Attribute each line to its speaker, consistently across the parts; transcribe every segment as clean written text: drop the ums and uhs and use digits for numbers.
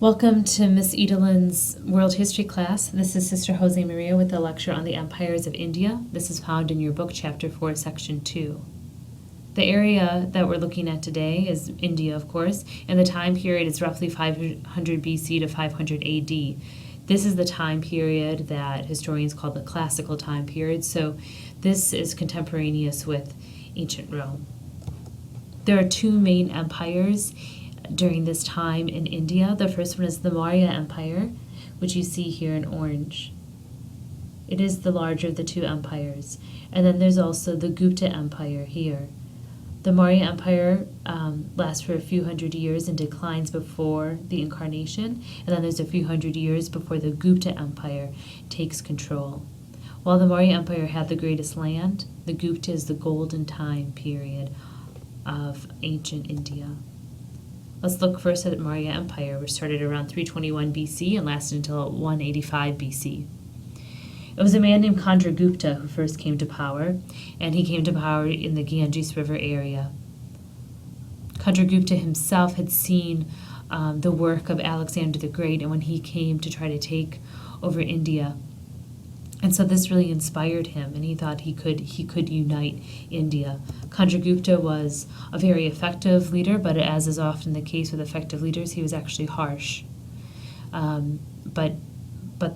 Speaker 1: Welcome to Miss Edelin's World History class. This is Sister Jose Maria with the lecture on the empires of India. This is found in your book, Chapter 4, Section 2. The area that we're looking at today is India, of course, and the time period is roughly 500 BC to 500 AD. This is the time period that historians call the classical time period, so this is contemporaneous with ancient Rome. There are two main empires during this time in India. The first one is the Maurya Empire, which you see here in orange. It is the larger of the two empires. And then there's also the Gupta Empire here. The Maurya Empire lasts for a few hundred years and declines before the incarnation, and then there's a few hundred years before the Gupta Empire takes control. While the Maurya Empire had the greatest land, the Gupta is the golden time period of ancient India. Let's look first at the Maurya Empire, which started around 321 BC and lasted until 185 BC. It was a man named Chandragupta who first came to power, and he came to power in the Ganges River area. Chandragupta himself had seen the work of Alexander the Great, and when he came to try to take over India. And so this really inspired him, and he thought he could unite India. Chandragupta was a very effective leader, but as is often the case with effective leaders, he was actually harsh. But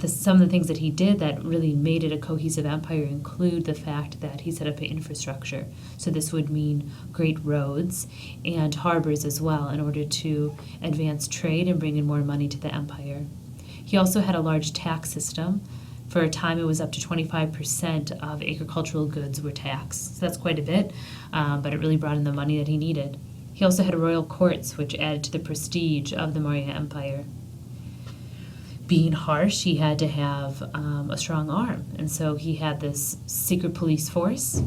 Speaker 1: some of the things that he did that really made it a cohesive empire include the fact that he set up an infrastructure. So this would mean great roads and harbors as well in order to advance trade and bring in more money to the empire. He also had a large tax system. For a time, it was up to 25% of agricultural goods were taxed. So that's quite a bit, but it really brought in the money that he needed. He also had royal courts, which added to the prestige of the Maurya Empire. Being harsh, he had to have a strong arm, and so he had this secret police force.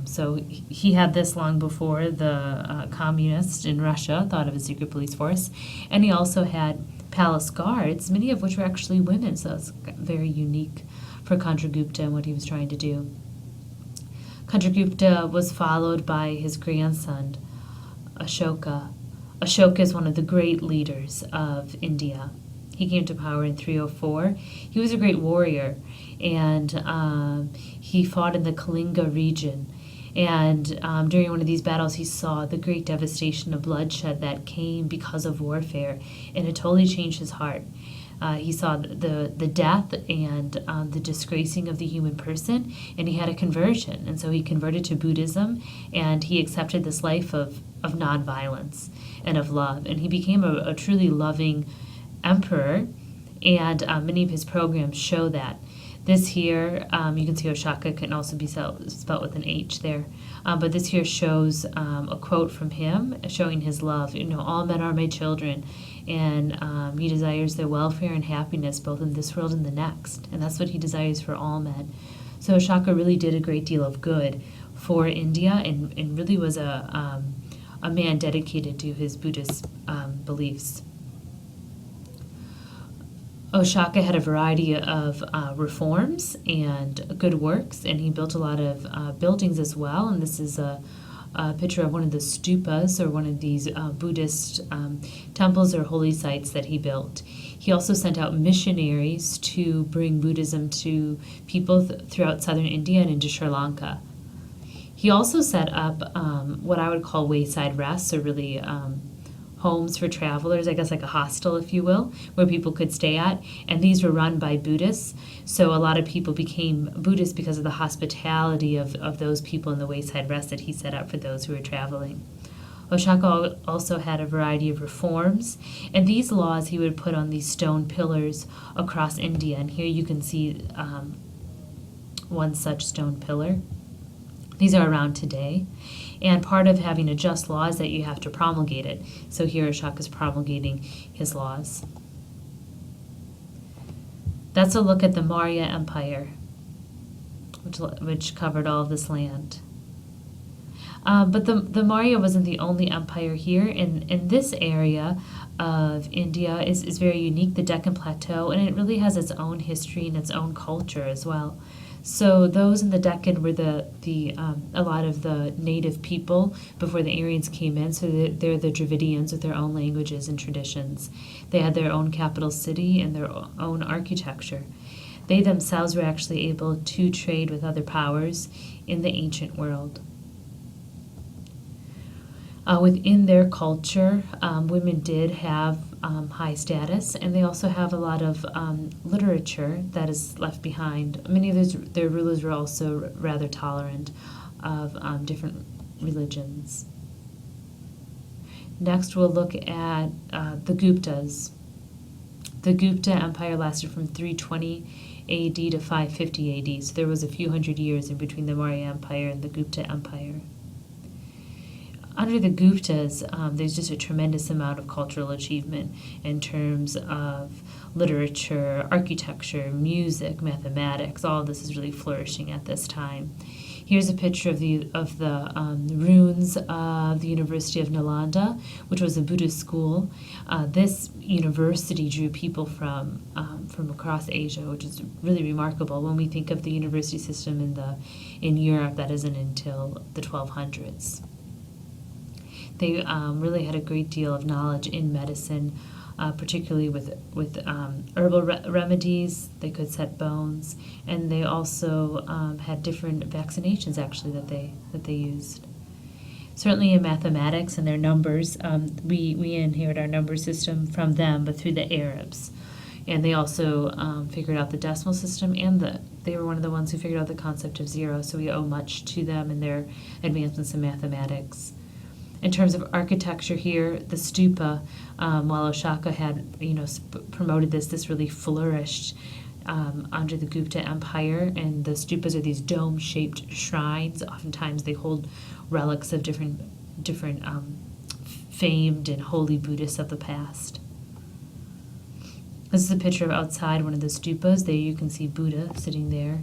Speaker 1: So he had this long before the communists in Russia thought of a secret police force, and he also had palace guards, many of which were actually women, so it's very unique for Chandragupta and what he was trying to do. Chandragupta was followed by his grandson, Ashoka. Ashoka is one of the great leaders of India. He came to power in 304. He was a great warrior, and he fought in the Kalinga region. And during one of these battles, he saw the great devastation of bloodshed that came because of warfare, and it totally changed his heart. He saw the death and the disgracing of the human person, and he had a conversion. And so he converted to Buddhism, and he accepted this life of nonviolence and of love. And he became a truly loving emperor, and many of his programs show that. This here, you can see Ashoka can also be spelled with an H there. But this here shows a quote from him showing his love. All men are my children, and he desires their welfare and happiness both in this world and the next. And that's what he desires for all men. So Ashoka really did a great deal of good for India, and really was a man dedicated to his Buddhist beliefs. Ashoka had a variety of reforms and good works, and he built a lot of buildings as well. And this is a picture of one of the stupas, or one of these Buddhist temples or holy sites that he built. He also sent out missionaries to bring Buddhism to people throughout southern India and into Sri Lanka. He also set up what I would call wayside rests, or really homes for travelers, I guess like a hostel, if you will, where people could stay at. And these were run by Buddhists. So a lot of people became Buddhists because of the hospitality of those people in the wayside rest that he set up for those who were traveling. Ashoka also had a variety of reforms, and these laws he would put on these stone pillars across India. And here you can see one such stone pillar. These are around today. And part of having a just law is that you have to promulgate it. So here Ashoka is promulgating his laws. That's a look at the Maurya Empire, which covered all of this land. But the Maurya wasn't the only empire here. In this area of India is very unique, the Deccan Plateau, and it really has its own history and its own culture as well. So those in the Deccan were a lot of the native people before the Aryans came in. So they're the Dravidians with their own languages and traditions. They had their own capital city and their own architecture. They themselves were actually able to trade with other powers in the ancient world. Within their culture, women did have high status, and they also have a lot of literature that is left behind. Many of their rulers were also rather tolerant of different religions. Next, we'll look at the Guptas. The Gupta Empire lasted from 320 AD to 550 AD, so there was a few hundred years in between the Maurya Empire and the Gupta Empire. Under the Guptas, there's just a tremendous amount of cultural achievement in terms of literature, architecture, music, mathematics. All of this is really flourishing at this time. Here's a picture of the ruins of the University of Nalanda, which was a Buddhist school. This university drew people from across Asia, which is really remarkable. When we think of the university system in Europe, that isn't until the 1200s. They really had a great deal of knowledge in medicine, particularly with herbal remedies. They could set bones, and they also had different vaccinations actually that they used. Certainly in mathematics and their numbers, we inherit our number system from them, but through the Arabs. And they also figured out the decimal system, and they were one of the ones who figured out the concept of zero, so we owe much to them and their advancements in mathematics. In terms of architecture here, the stupa, while Ashoka had promoted this really flourished under the Gupta Empire, and the stupas are these dome-shaped shrines. Oftentimes they hold relics of different famed and holy Buddhists of the past. This is a picture of outside one of the stupas. There you can see Buddha sitting there.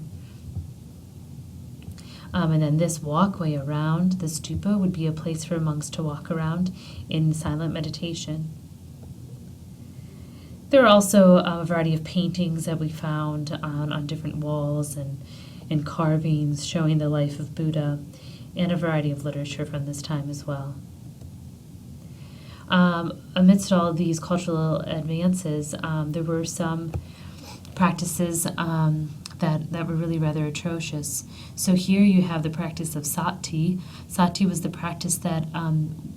Speaker 1: And then this walkway around the stupa would be a place for monks to walk around in silent meditation. There are also a variety of paintings that we found on different walls and carvings showing the life of Buddha, and a variety of literature from this time as well. Amidst all these cultural advances, there were some practices that were really rather atrocious. So here you have the practice of sati. Sati was the practice that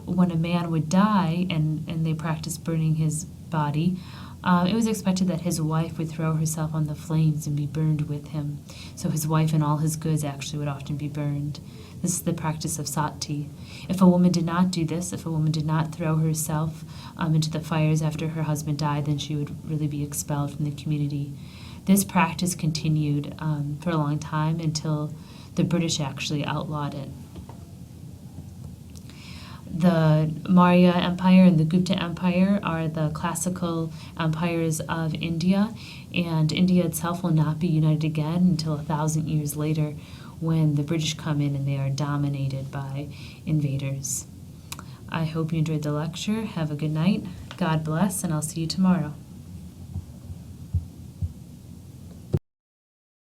Speaker 1: when a man would die and they practiced burning his body, it was expected that his wife would throw herself on the flames and be burned with him. So his wife and all his goods actually would often be burned. This is the practice of sati. If a woman did not do this, if a woman did not throw herself into the fires after her husband died, then she would really be expelled from the community. This practice continued for a long time until the British actually outlawed it. The Maurya Empire and the Gupta Empire are the classical empires of India, and India itself will not be united again until 1,000 years later, when the British come in and they are dominated by invaders. I hope you enjoyed the lecture. Have a good night. God bless, and I'll see you tomorrow.